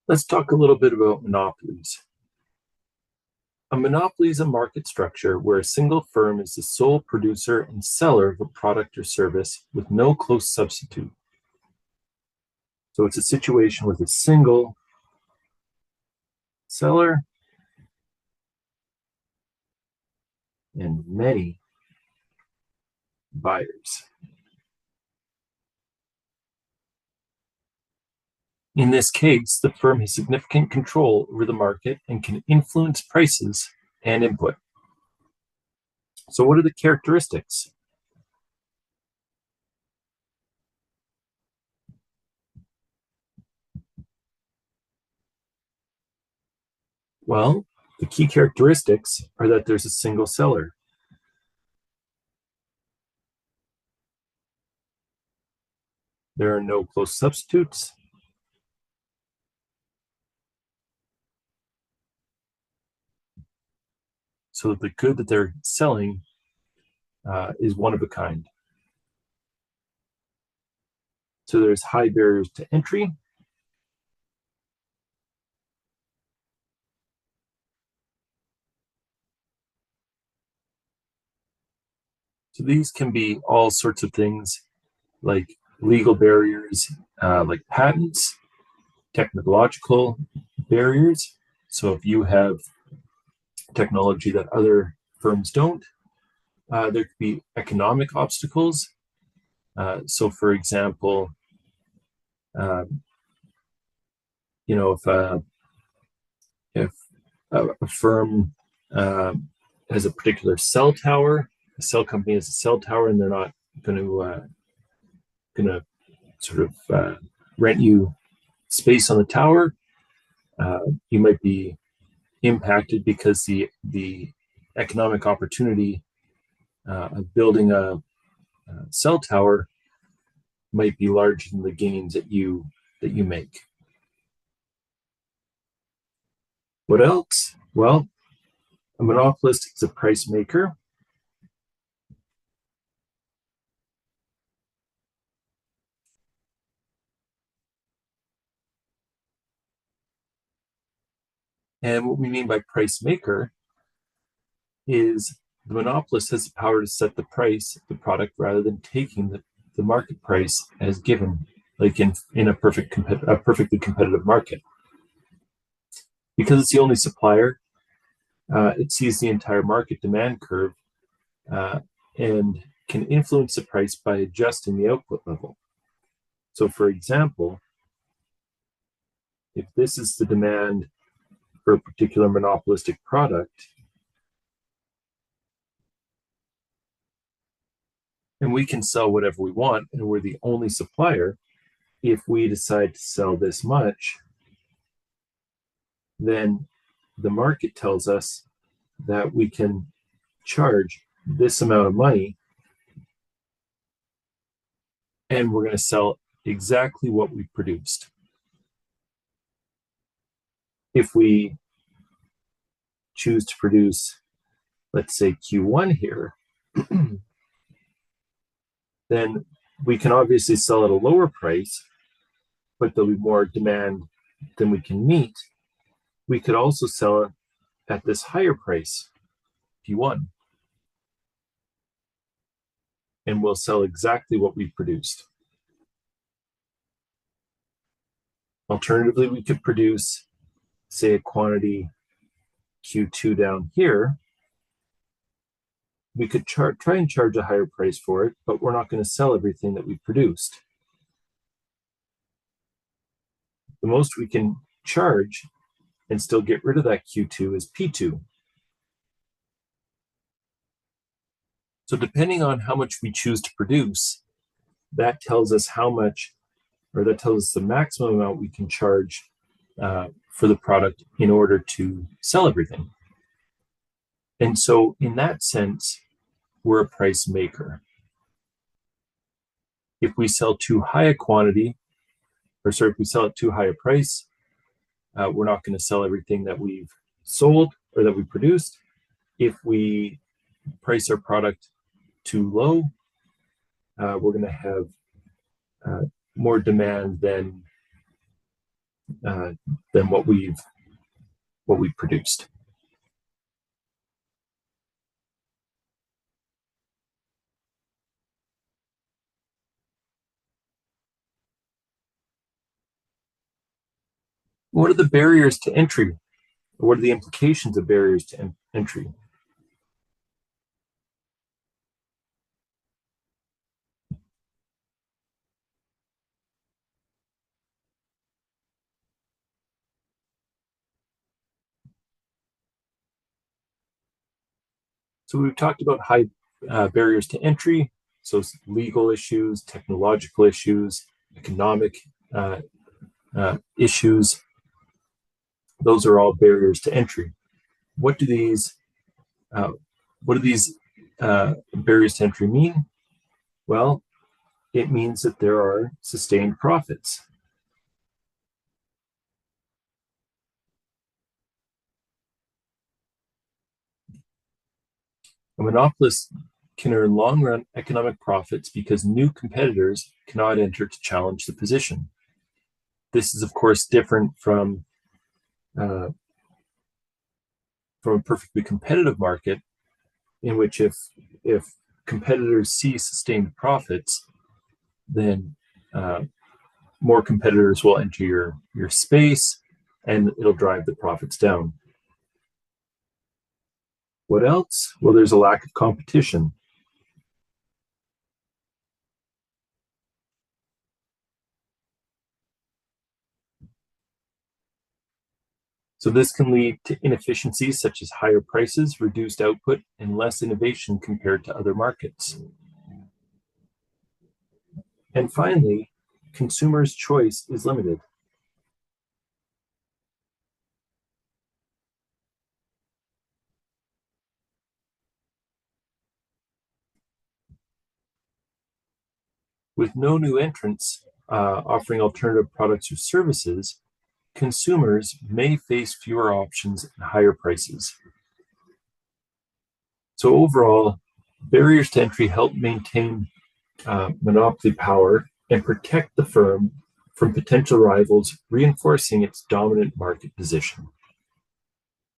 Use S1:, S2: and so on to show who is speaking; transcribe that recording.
S1: Let's talk a little bit about monopolies. A monopoly is a market structure where a single firm is the sole producer and seller of a product or service with no close substitute. So it's a situation with a single seller and many buyers. In this case, the firm has significant control over the market and can influence prices and input. So what are the characteristics? Well, the key characteristics are that there's a single seller. There are no close substitutes. So the good that they're selling is one of a kind. So there's high barriers to entry. So these can be all sorts of things like legal barriers, like patents, technological barriers. So if you have technology that other firms don't, there could be economic obstacles. So for example, you know, if a firm has a particular cell tower, a cell company has a cell tower, and they're not going to sort of rent you space on the tower, you might be impacted because the economic opportunity of building a cell tower might be larger than the gains that you make. What else? Well, a monopolist is a price maker. And what we mean by price maker is the monopolist has the power to set the price of the product rather than taking the market price as given, like in a perfectly competitive market. Because it's the only supplier, it sees the entire market demand curve and can influence the price by adjusting the output level. So, for example, if this is the demand for a particular monopolistic product, and we can sell whatever we want, and we're the only supplier, if we decide to sell this much, then the market tells us that we can charge this amount of money and we're going to sell exactly what we produced. If we choose to produce, let's say Q1 here, then we can obviously sell at a lower price, but there'll be more demand than we can meet. We could also sell it at this higher price, Q1, and we'll sell exactly what we produced. Alternatively, we could produce, say, a quantity Q2 down here. We could try and charge a higher price for it, but we're not going to sell everything that we produced. The most we can charge and still get rid of that Q2 is P2. So depending on how much we choose to produce, that tells us how much, or that tells us the maximum amount we can charge for the product in order to sell everything. And so in that sense, we're a price maker. If we sell too high a quantity, if we sell at too high a price, we're not going to sell everything that we've sold or that we produced. If we price our product too low, we're going to have more demand than than what we've produced. What are the barriers to entry? What are the implications of barriers to entry? So we've talked about high barriers to entry, so legal issues, technological issues, economic issues. Those are all barriers to entry. What do these barriers to entry mean? Well, it means that there are sustained profits. A monopolist can earn long-run economic profits because new competitors cannot enter to challenge the position. This is, of course, different from a perfectly competitive market, in which if competitors see sustained profits, then more competitors will enter your space, and it'll drive the profits down. What else? Well, there's a lack of competition. So this can lead to inefficiencies such as higher prices, reduced output, and less innovation compared to other markets. And finally, consumers' choice is limited. With no new entrants offering alternative products or services, consumers may face fewer options and higher prices. So overall, barriers to entry help maintain monopoly power and protect the firm from potential rivals, reinforcing its dominant market position.